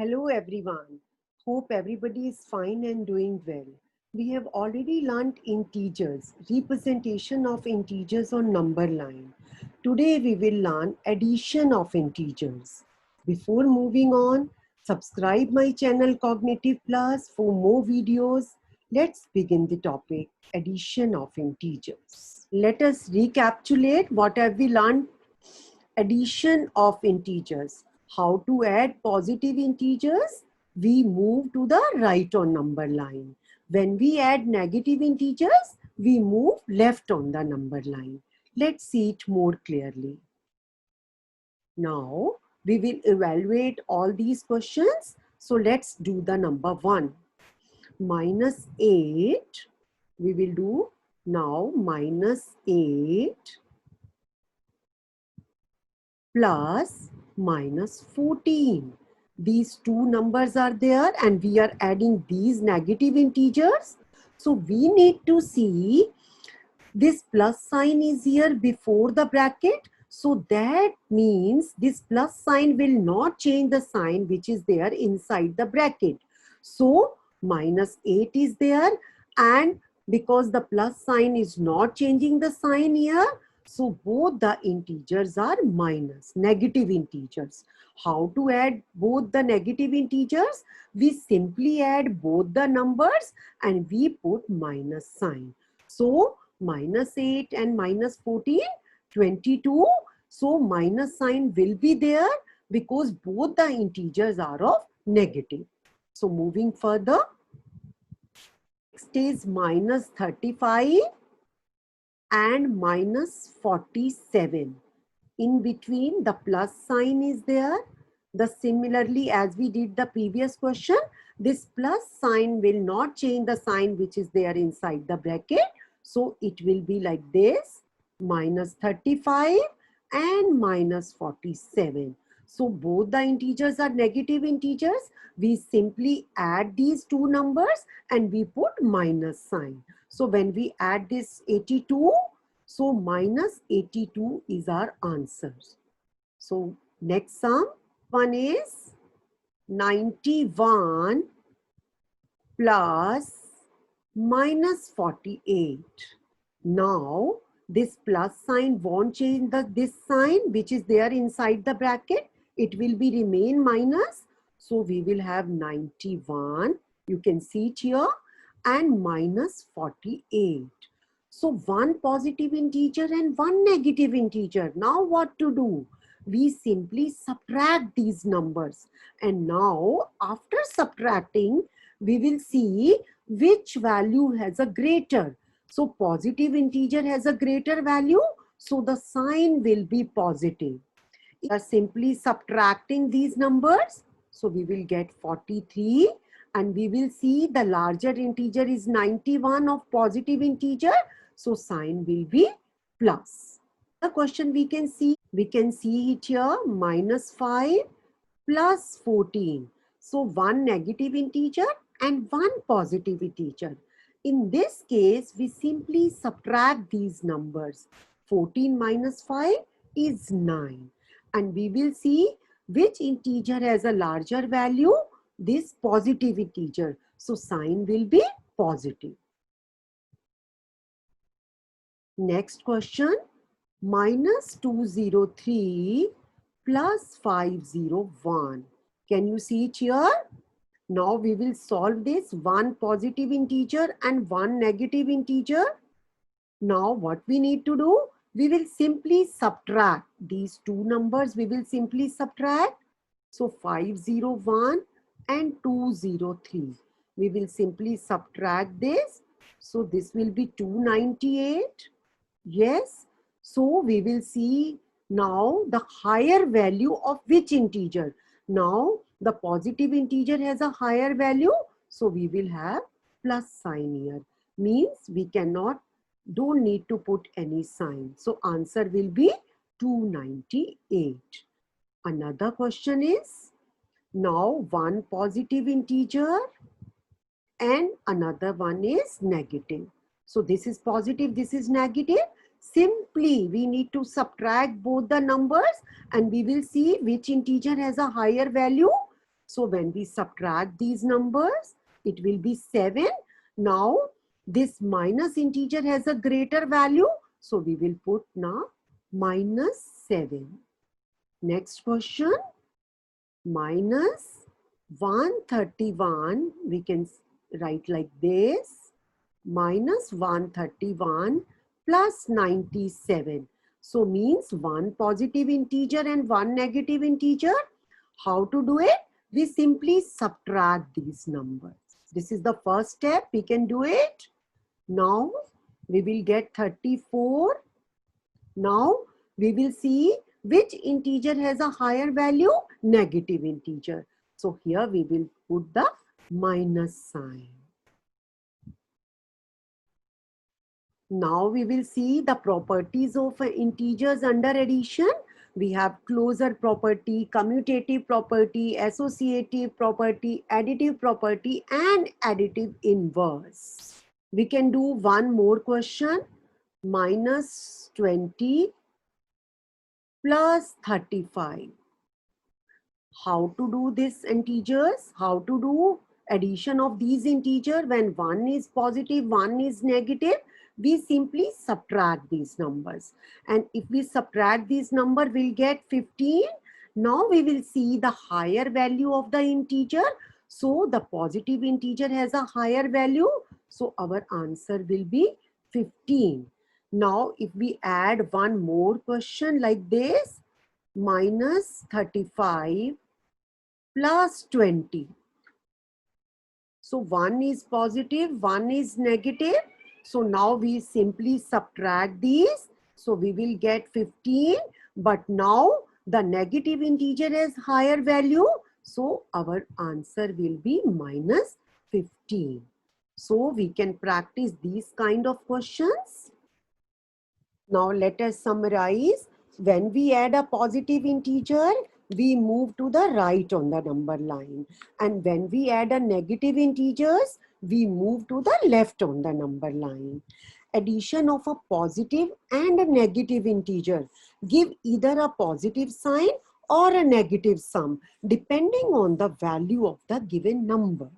Hello everyone. Hope everybody is fine and doing well. We have already learned integers, representation of integers on number line. Today we will learn addition of integers. Before moving on, subscribe my channel Cognitive Plus for more videos. Let's begin the topic, addition of integers. Let us recapitulate what have we learned. Addition of integers. How to add positive integers? We move to the right on number line. When we add negative integers, we move left on the number line. Let's see it more clearly. Now, we will evaluate all these questions. So let's do the number 1. Minus 8. We will do now minus 8 plus minus 14. These two numbers are there and we are adding these negative integers. So we need to see this plus sign is here before the bracket. So that means this plus sign will not change the sign which is there inside the bracket. So minus 8 is there, and because the plus sign is not changing the sign here, so both the integers are minus, negative integers. How to add both the negative integers? We simply add both the numbers and we put minus sign. So minus 8 and minus 14, 22. So minus sign will be there because both the integers are of negative. So moving further, next is minus 35 and minus 47. In between the plus sign is there. Similarly as we did the previous question, this plus sign will not change the sign which is there inside the bracket. So it will be like this, minus 35 and minus 47. So both the integers are negative integers. We simply add these two numbers and we put minus sign. So when we add this 82, so minus 82 is our answer. So next sum, one is 91 plus minus 48. Now this plus sign won't change this sign which is there inside the bracket. It will be remain minus. So we will have 91. You can see it here, and minus 48. So one positive integer and one negative integer. Now what to do? We simply subtract these numbers. And now after subtracting, we will see which value has a greater. So positive integer has a greater value. So the sign will be positive. We are simply subtracting these numbers. So we will get 43. And we will see the larger integer is 91 of positive integer. So sign will be plus. The question we can see it here, minus 5 plus 14. So one negative integer and one positive integer. In this case, we simply subtract these numbers. 14 minus 5 is 9. And we will see which integer has a larger value, this positive integer. So sign will be positive. Next question, minus 203 plus 501. Can you see it here? Now we will solve this, one positive integer and one negative integer. Now what we need to do? We will simply subtract these two numbers. We will simply subtract. So 501 and 203. We will simply subtract this. So this will be 298. Yes. So we will see now the higher value of which integer. Now the positive integer has a higher value. So we will have plus sign here. Means we don't need to put any sign. So answer will be 298. Another question is, now one positive integer and another one is negative. So this is positive, this is negative. Simply we need to subtract both the numbers and we will see which integer has a higher value. So when we subtract these numbers, it will be 7. Now this minus integer has a greater value. So we will put now -7. Next question, minus 131. We can write like this, minus 131 plus 97. So means one positive integer and one negative integer. How to do it? We simply subtract these numbers. This is the first step. We can do it. Now we will get 34. Now we will see which integer has a higher value, negative integer. So here we will put the minus sign. Now we will see the properties of integers under addition. We have closure property, commutative property, associative property, additive property, and additive inverse. We can do one more question. Minus 20 plus 35. How to do this integers? How to do addition of these integers when one is positive, one is negative? We simply subtract these numbers. And if we subtract these numbers, we'll get 15. Now we will see the higher value of the integer. So the positive integer has a higher value. So our answer will be 15. Now if we add one more question like this, minus 35 plus 20. So one is positive, one is negative. So now we simply subtract these. So we will get 15. But now the negative integer has higher value. So our answer will be minus 15. So we can practice these kind of questions. Now let us summarize. When we add a positive integer, we move to the right on the number line. And when we add a negative integers, we move to the left on the number line. Addition of a positive and a negative integer give either a positive sign or a negative sum depending on the value of the given number.